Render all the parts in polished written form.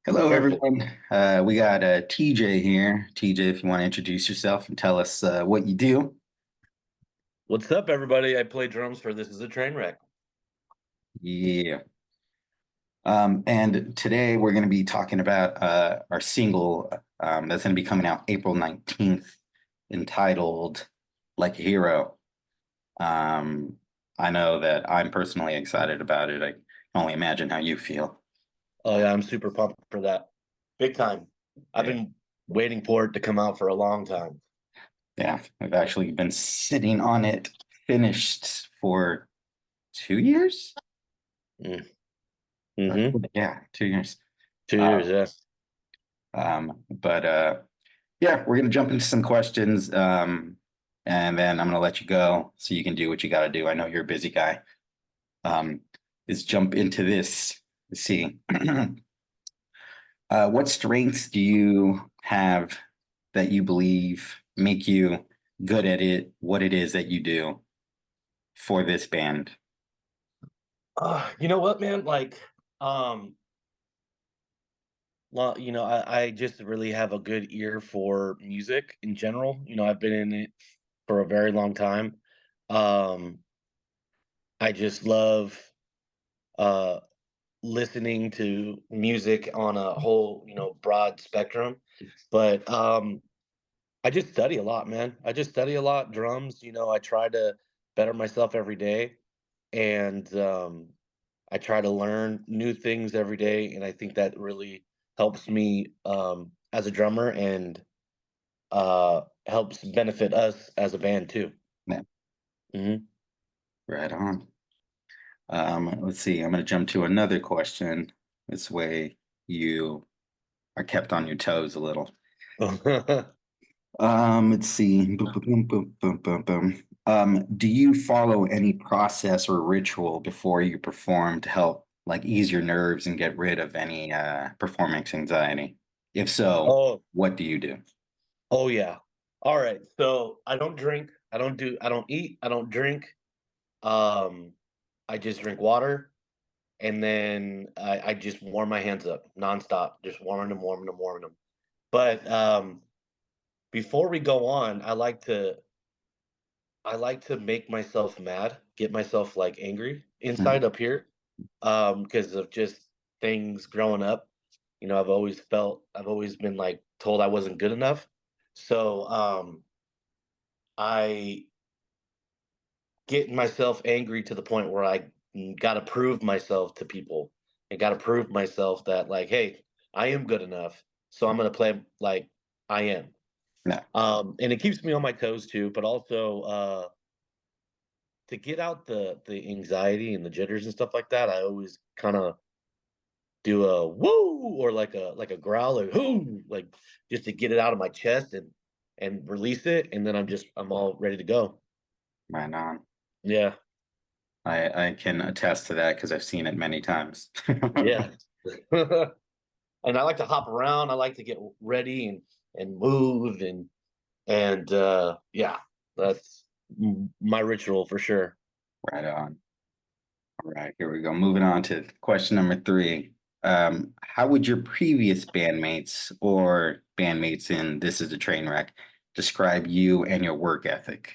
Hello, Perfect. everyone. We got TJ here. TJ, if you want to introduce yourself and tell us what you do. What's up, everybody? I play drums for This Is a Train Wreck. Yeah. And today we're going to be talking about our single that's going to be coming out April 19th, entitled Like a Hero. Um, I know that I'm personally excited about it. I can only imagine how you feel. Oh yeah, I'm super pumped for that. Big time. I've Yeah. been waiting for it to come out for a long time. Yeah. I've actually been sitting on it finished for 2 years. Mm. Or, Mm-hmm. yeah, 2 years. 2 years, Uh, yeah. but yeah, we're gonna jump into some questions, and then I'm gonna let you go so you can do what you got to do. I know you're a busy guy. Um, let's jump into this. Let's see. What strengths do you have that you believe make you good at it? What it is that you do for this band? You know what, man? Um, I just really have a good ear for music in general. I've been in it for a very long time. Um, I just love uh listening to music on a whole, broad spectrum. But I just study a lot, man. I just study a lot. Drums, I try to better myself every day, and I try to learn new things every day, and I think that really helps me as a drummer and helps benefit us as a band too. Yeah, Hmm. right on. Let's see. I'm gonna jump to another question. This way you are kept on your toes a little. Let's see. Boom, boom, boom, boom, boom, boom. Do you follow any process or ritual before you perform to help like ease your nerves and get rid of any performance anxiety? If so, Oh, what do you do? oh yeah. All right. So I don't drink. I don't eat. I don't drink. Um, I just drink water, and then I just warm my hands up nonstop, just warming them, warming them, warming them. But before we go on, I like to make myself mad, get myself like angry Mm, inside up here, because of just things growing up. I've always been like told I wasn't good enough. So I get myself angry to the point where I got to prove myself to people and got to prove myself that like, hey, I am good enough. So I'm gonna play like I am. no, And it keeps me on my toes too, but also to get out the anxiety and the jitters and stuff like that, I always kind of do a woo or like a growl or whoo, like just to get it out of my chest and release it, and then I'm all ready to go. right on. Yeah, I can attest to that because I've seen it many times. yeah. And I like to hop around. I like to get ready and move and yeah, that's my ritual for sure. Right on. All right, here we go. Moving on to question number three. How would your previous bandmates or bandmates in This Is a Train Wreck describe you and your work ethic?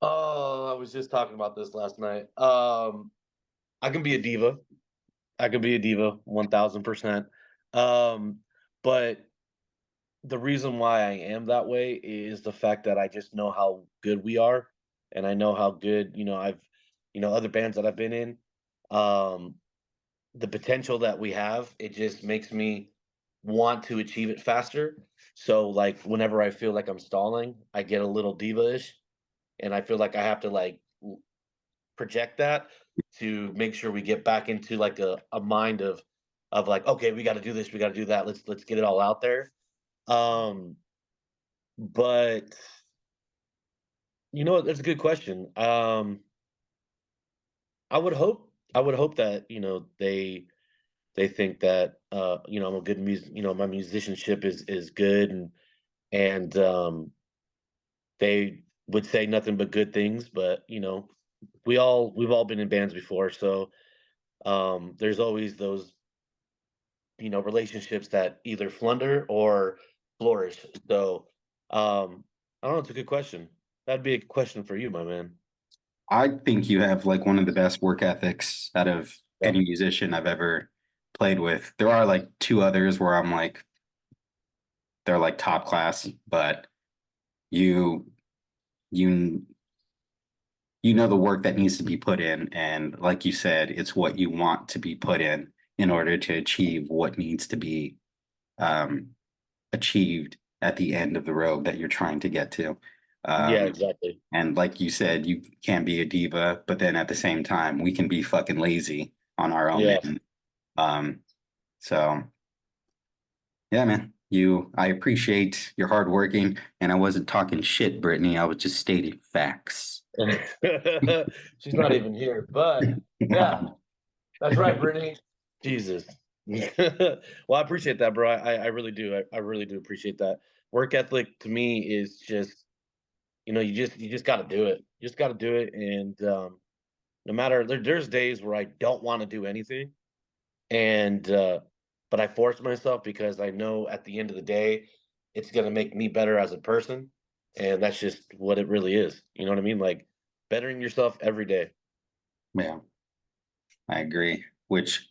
Oh, I was just talking about this last night. I can be a diva. I can be a diva, 1000%. Um, but the reason why I am that way is the fact that I just know how good we are, and I know how good other bands that I've been in. Um, the potential that we have, it just makes me want to achieve it faster. So like whenever I feel like I'm stalling, I get a little diva-ish, and I feel like I have to like project that to make sure we get back into like a mind of like, okay, we got to do this, we got to do that. Let's get it all out there. Um, but you know what? That's a good question. I would hope that they think that I'm a good music. My musicianship is good, and they would say nothing but good things. But we've all been in bands before, so There's always those, relationships that either flounder or flourish. So, I don't know. It's a good question. That'd be a question for you, my man. I think you have like one of the best work ethics out of Yeah. any musician I've ever played with. There are like two others where I'm like, they're like top class, but you you you know the work that needs to be put in, and like you said, it's what you want to be put in order to achieve what needs to be um, achieved at the end of the road that you're trying to get to. Yeah, Um, exactly. and like you said, you can be a diva, but then at the same time, we can be fucking lazy on our own Yeah. end. Um, so yeah, man, I appreciate your hard working, and I wasn't talking shit, Brittany. I was just stating facts. She's not even here, but yeah, that's right, Brittany. Jesus. Well, I appreciate that, bro. I really do. I really do appreciate that. Work ethic to me is just, you just got to do it. You just got to do it, and no matter there's days where I don't want to do anything, and but I force myself because I know at the end of the day, it's gonna make me better as a person, and that's just what it really is. You know what I mean? Like bettering yourself every day. Yeah, I agree. Which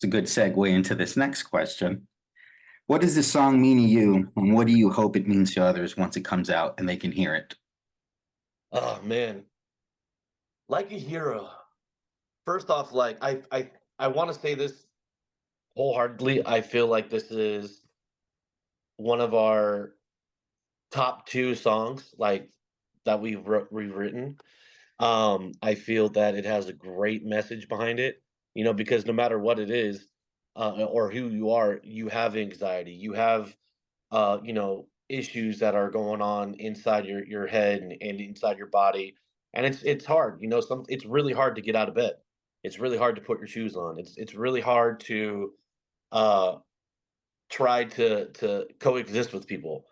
is a good segue into this next question. What does this song mean to you, and what do you hope it means to others once it comes out and they can hear it? Oh man, like a hero. First off, like I want to say this wholeheartedly. I feel like this is one of our top two songs, like that we've written. I feel that it has a great message behind it, because no matter what it is, or who you are, you have anxiety, you have, issues that are going on inside your head and inside your body, and it's hard. It's really hard to get out of bed. It's really hard to put your shoes on. It's really hard to uh, try to coexist with people,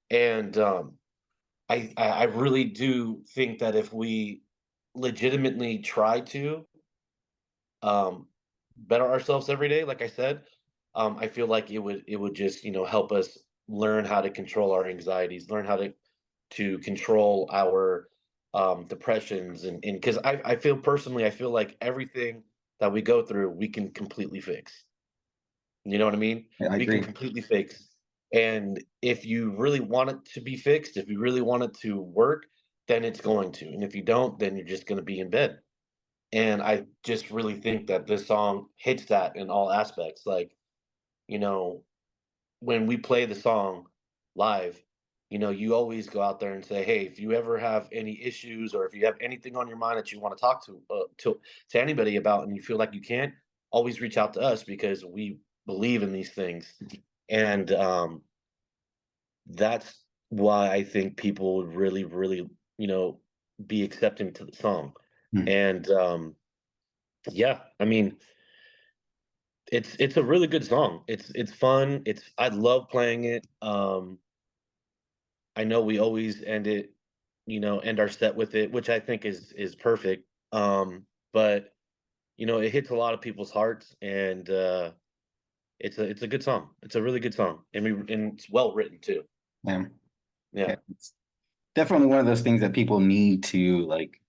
and I really do think that if we legitimately try to um, better ourselves every day, like I said, I feel like it would just help us learn how to control our anxieties, learn how to control our depressions, and because I feel personally, I feel like everything that we go through, we can completely fix. You know what I mean? I We can agree. completely fix. And if you really want it to be fixed, if you really want it to work, then it's going to. And if you don't, then you're just going to be in bed. And I just really think that this song hits that in all aspects. Like, you know, when we play the song live, you always go out there and say, "Hey, if you ever have any issues or if you have anything on your mind that you want to talk to anybody about, and you feel like you can't, always reach out to us because we believe in these things." And that's why I think people would really, really, be accepting to the song. Hmm. And yeah, I mean, it's a really good song. It's fun. I love playing it. I know we always end our set with it, which I think is perfect. But it hits a lot of people's hearts, and it's a good song. It's a really good song, and it's well written too. Yeah. Yeah. Yeah. It's definitely one of those things that people need to like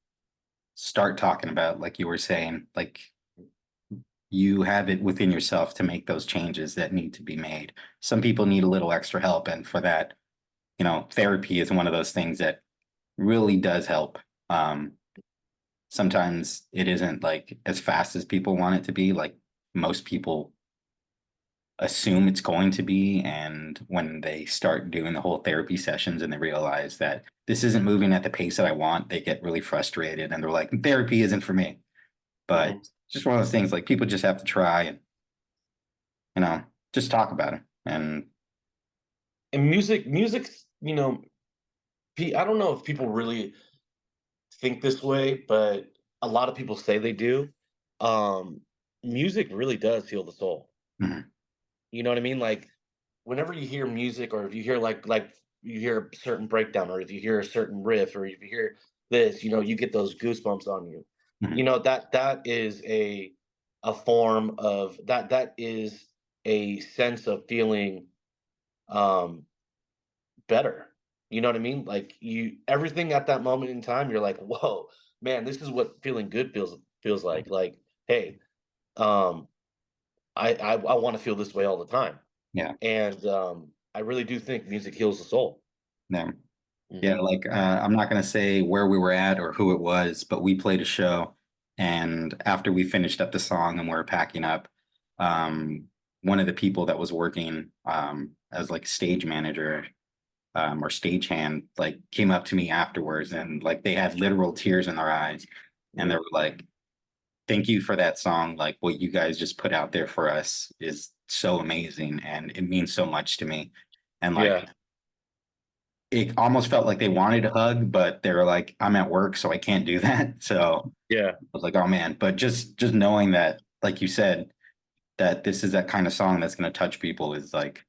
start talking about, like you were saying. Like you have it within yourself to make those changes that need to be made. Some people need a little extra help, and for that, therapy is one of those things that really does help. Um, Sometimes it isn't like as fast as people want it to be. Like most people assume it's going to be. And when they start doing the whole therapy sessions and they realize that this isn't moving at the pace that I want, they get really frustrated and they're like, therapy isn't for me. But Mhm. just one of those things like people just have to try and, you know, just talk about it. And And music's, I don't know if people really think this way, but a lot of people say they do. Um, Music really does heal the soul. mhm, You know what I mean? Like whenever you hear music, or if you hear like you hear a certain breakdown, or if you hear a certain riff, or if you hear this, you get those goosebumps on you. mhm, That is a a form of that is a sense of feeling um better. You know what I mean? Like you everything at that moment in time, you're like, whoa, man, this is what feeling good feels like. Like, hey, um, I want to feel this way all the time. Yeah. And I really do think music heals the soul. Yeah. Yeah, Hmm. like I'm not gonna say where we were at or who it was, but we played a show, and after we finished up the song and we were packing up, um, one of the people that was working as like stage manager or stagehand like came up to me afterwards, and like they had literal tears in their eyes, and they Hmm. were like, "Thank you for that song. Like what you guys just put out there for us is so amazing, and it means so much to me." And like Yeah, it almost felt like they wanted a hug, but they were like, "I'm at work, so I can't do that." So yeah, I was like, "Oh man!" But just knowing that, like you said, that this is that kind of song that's going to touch people is like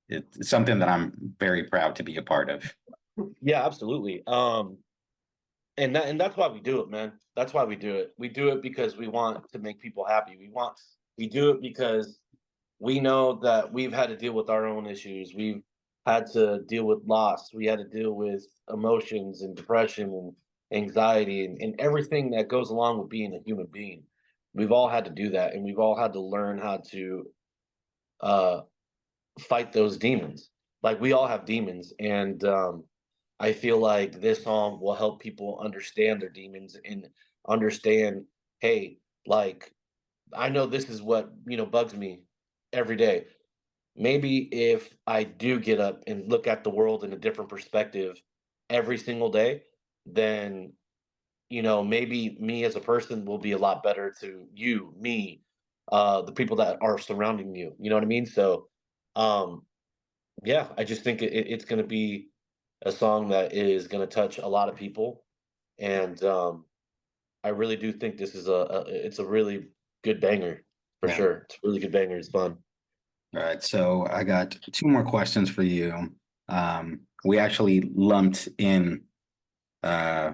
it's something that I'm very proud to be a part of. yeah, absolutely. And that's why we do it, man. That's why we do it. We do it because we want to make people happy. We do it because we know that we've had to deal with our own issues. We've had to deal with loss. We had to deal with emotions and depression and anxiety and everything that goes along with being a human being. We've all had to do that, and we've all had to learn how to uh, fight those demons. Like we all have demons, and I feel like this song will help people understand their demons and understand, hey, like I know this is what bugs me every day. Maybe if I do get up and look at the world in a different perspective every single day, then maybe me as a person will be a lot better to you, me, the people that are surrounding you. You know what I mean? So, um, yeah, I just think it's going to be a song that is going to touch a lot of people, and I really do think this is it's a really good banger for Yeah. sure. It's a really good banger. It's fun. All right. So I got two more questions for you. We actually lumped in uh,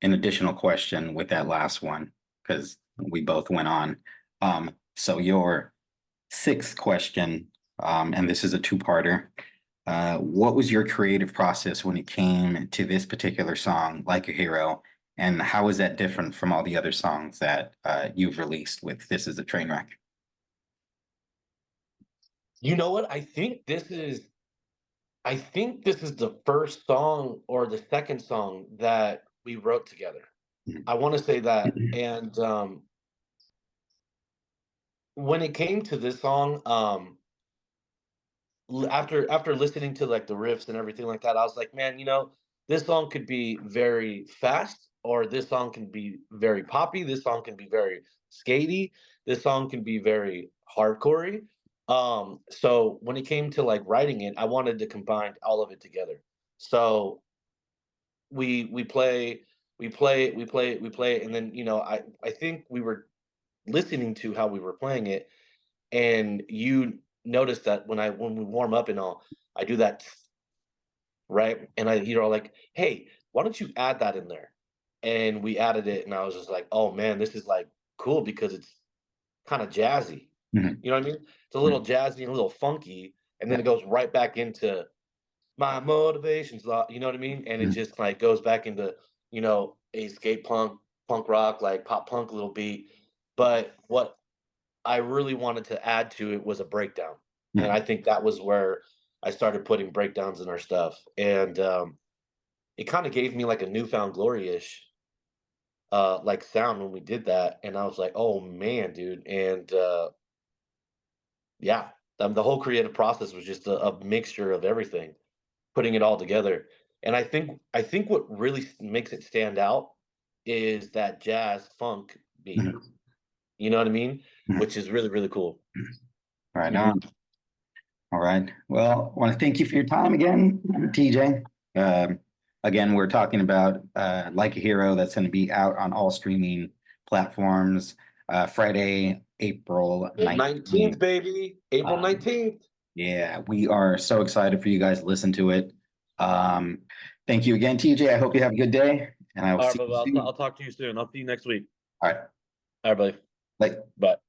an additional question with that last one because we both went on. So your sixth question, and this is a two-parter. What was your creative process when it came to this particular song, Like a Hero? And how is that different from all the other songs that you've released with This Is a Train Wreck? You know what? I think this is the first song or the second song that we wrote together. Mhm. I want to say that. And when it came to this song, after listening to like the riffs and everything like that, I was like, man, this song could be very fast, or this song can be very poppy. This song can be very skatey. This song can be very hardcorey. So when it came to like writing it, I wanted to combine all of it together. So we play, we play, and then I think we were listening to how we were playing it, and you notice that when we warm up and all, I do that, right? And you're all like, "Hey, why don't you add that in there?" And we added it, and I was just like, "Oh man, this is like cool because it's kind of jazzy." Mhm. You know what I mean? It's a little Mhm. jazzy and a little funky, and then Yeah. it goes right back into my motivations. You know what I mean? And it Mhm. just like goes back into a skate punk rock, like pop punk little beat. But what I really wanted to add to it was a breakdown. And Mhm. I think that was where I started putting breakdowns in our stuff. And it kind of gave me like a newfound glory-ish like sound when we did that. And I was like, oh man, dude. And yeah, the whole creative process was just a mixture of everything, putting it all together. And I think what really makes it stand out is that jazz funk beat. Mhm. You know what I mean? Mhm. Which is really, really cool. Right Mhm. on. All right. Well, I want to thank you for your time again, TJ. Again, we're talking about Like a Hero that's going to be out on all streaming platforms Friday, April The 19th, 19th. baby. April Um, 19th. yeah, we are so excited for you guys to listen to it. Um, Thank you again, TJ. I hope you have a good day, and I will All right, see brother. you I'll soon. talk to you soon. I'll see you next week. All right. All right, buddy. Like, But